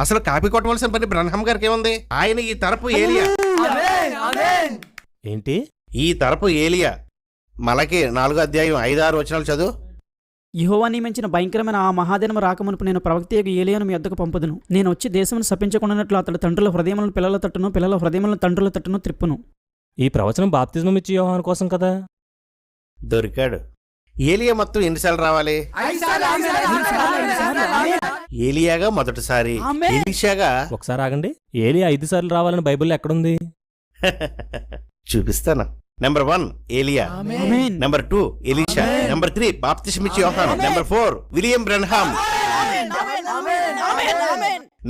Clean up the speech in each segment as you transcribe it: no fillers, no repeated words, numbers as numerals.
అసలు కాపీ కొట్టవలసిన పని బ్రహ్మం గారికి ఏముంది? ఆయన ఈ తరపు ఏలియా. ఏంటి? ఈ తరపు ఏలియా. మలకి 4వ అధ్యాయం 5-6 వచనాలు చదువు. యెహోవా నియమించిన భయంకరమైన ఆ మహాదినము రాకమునుపు నేను ప్రవక్తయగు ఏలియాను మీ వద్దకు పంపుదును. నేను వచ్చి దేశమును శపించకుండానట్లు అతడు తండ్రుల హృదయములను పిల్లల తట్టును, పిల్లల హృదయములను తండ్రుల తట్టును త్రిప్పును. ఈ ప్రవచనం బాప్తిజం ఇచ్చి యోహాను కోసం కదా. దొరికాడు. ఏలియా మొత్తం ఎన్నిసార్లు రావాలి? ఏలియాగా మొదటిసారి, ఎలీషాగా. ఒకసారి ఆగండి. ఏలియా 5 సార్లు రావాలని బైబిల్లో ఎక్కడుంది? చూపిస్తాను. నెంబర్ 1 ఏలియా, నెంబర్ 2 ఎలీషా, నెంబర్ 3 బాప్తిస్మిచ్చి యోహాను, నెంబర్ 4 విలియం బ్రెన్హామ్,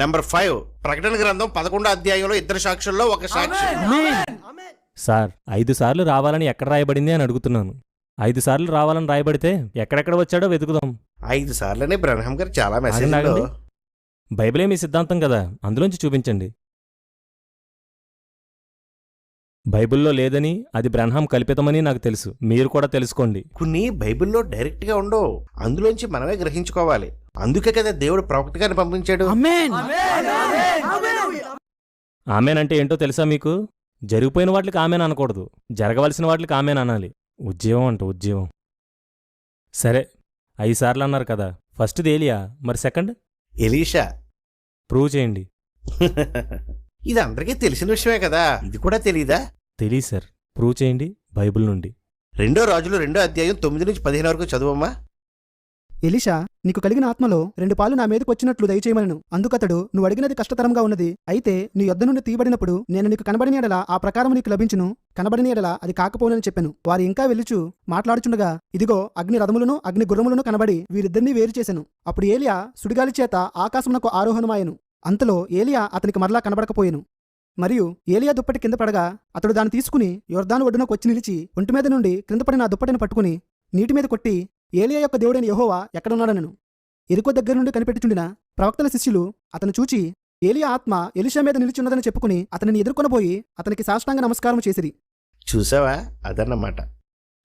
నెంబర్ 5 ప్రకటన గ్రంథం 11వ అధ్యాయంలో 2 సాక్షుల్లో 1 సాక్షి. సార్ 5 సార్లు రావాలని ఎక్కడ రాయబడింది అని అడుగుతున్నాను. 5 సార్లు రావాలని రాయబడితే ఎక్కడెక్కడ వచ్చాడో వెతుకుదాం. 5 సార్లనే బ్రహ్మం గారు చాలా మెసేజ్. బైబిలే మీ సిద్ధాంతం కదా, అందులోంచి చూపించండి. బైబిల్లో లేదని, అది బ్రహ్మం కల్పితమని నాకు తెలుసు. మీరు కూడా తెలుసుకోండి. కొన్ని బైబిల్లో డైరెక్ట్ గా ఉండవు, అందులోంచి మనమే గ్రహించుకోవాలి. అందుకే కదా దేవుడు ప్రవక్త గారిని పంపించాడు. ఆమెన్ అంటే ఏంటో తెలుసా మీకు? జరిగిపోయిన వాటికి ఆమెన్ అనకూడదు, జరగవలసిన వాటికి ఆమెన్ అనాలి. ఉద్యోగం అంట ఉద్యోగం. సరే 5 సార్లు అన్నారు కదా. ఫస్ట్ది ఏలియా, మరి సెకండ్? ఎలీషా. ప్రూవ్ చేయండి. ఇది అందరికీ తెలిసిన విషయమే కదా, ఇది కూడా తెలీదా? తెలీదు సార్. ప్రూవ్ చేయండి బైబిల్ నుండి. 2 రాజులు 2వ అధ్యాయం 9 నుంచి 15 వరకు చదువమ్మా. ఎలీషా, నీకు కలిగిన ఆత్మలో 2 పాలు నా మీదకు వచ్చినట్లు దయచేయమనను. అందుకతడు, నువ్వు అడిగినది కష్టతరంగా ఉన్నది. అయితే నీ యొద్ద నుండి తీయబడినప్పుడు నేను నీకు కనబడిన ఎడల ఆ ప్రకారం నీకు లభించును, కనబడిన ఎడల అది కాకపోనని చెప్పాను. వారు ఇంకా వెళ్ళుచు మాట్లాడుచుండగా, ఇదిగో అగ్ని రథములను అగ్ని గుర్రములను కనబడి వీరిద్దరినీ వేరు చేసెను. అప్పుడు ఏలియా సుడిగాలి చేత ఆకాశమునకు ఆరోహణమాయెను. అంతలో ఏలియా అతనికి మరలా కనబడకపోయెను. మరియు ఏలియా దుప్పటి కింద పడగా అతడు దాన్ని తీసుకుని యొర్దాను ఒడ్డునకు వచ్చి నిలిచి ఒంటి మీద నుండి క్రింద పడిన ఆ దుప్పటిని పట్టుకుని నీటి మీద కొట్టి, ఏలియా యొక్క దేవుడైన యెహోవా ఎక్కడున్నాడనను. ఎరుకో దగ్గర నుండి కనిపెట్టుచుండిన ప్రవక్తల శిష్యులు అతను చూచి, ఏలియా ఆత్మ ఎలీషా మీద నిలిచున్నదని చెప్పుకుని అతనిని ఎదుర్కొనబోయి అతనికి సాష్టాంగ నమస్కారం చేసిరి. చూసావా? అదన్నమాట.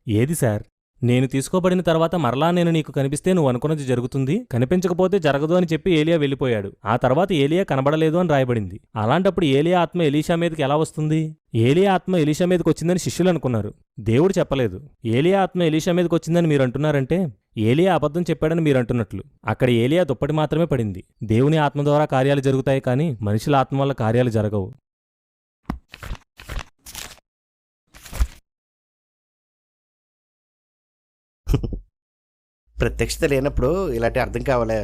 ఏది సార్? నేను తీసుకోబడిన తర్వాత మరలా నేను నీకు కనిపిస్తే నువ్వు అనుకున్నది జరుగుతుంది, కనిపించకపోతే జరగదు అని చెప్పి ఏలియా వెళ్ళిపోయాడు. ఆ తర్వాత ఏలియా కనబడలేదు అని రాయబడింది. అలాంటప్పుడు ఏలియా ఆత్మ ఎలీషా మీదకి ఎలా వస్తుంది? ఏలియా ఆత్మ ఎలీషా మీదకి వచ్చిందని శిష్యులు అనుకున్నారు, దేవుడు చెప్పలేదు. ఏలియా ఆత్మ ఎలీషా మీదకి వచ్చిందని మీరు అంటున్నారంటే ఏలియా అబద్ధం చెప్పాడని మీరు అంటున్నట్లు. అక్కడ ఏలియా దుప్పటి మాత్రమే పడింది. దేవుని ఆత్మ ద్వారా కార్యాలు జరుగుతాయి, కానీ మనుషుల ఆత్మ వల్ల కార్యాలు జరగవు. ప్రత్యక్షత లేనప్పుడు ఇలాంటి అర్థం కావాలే.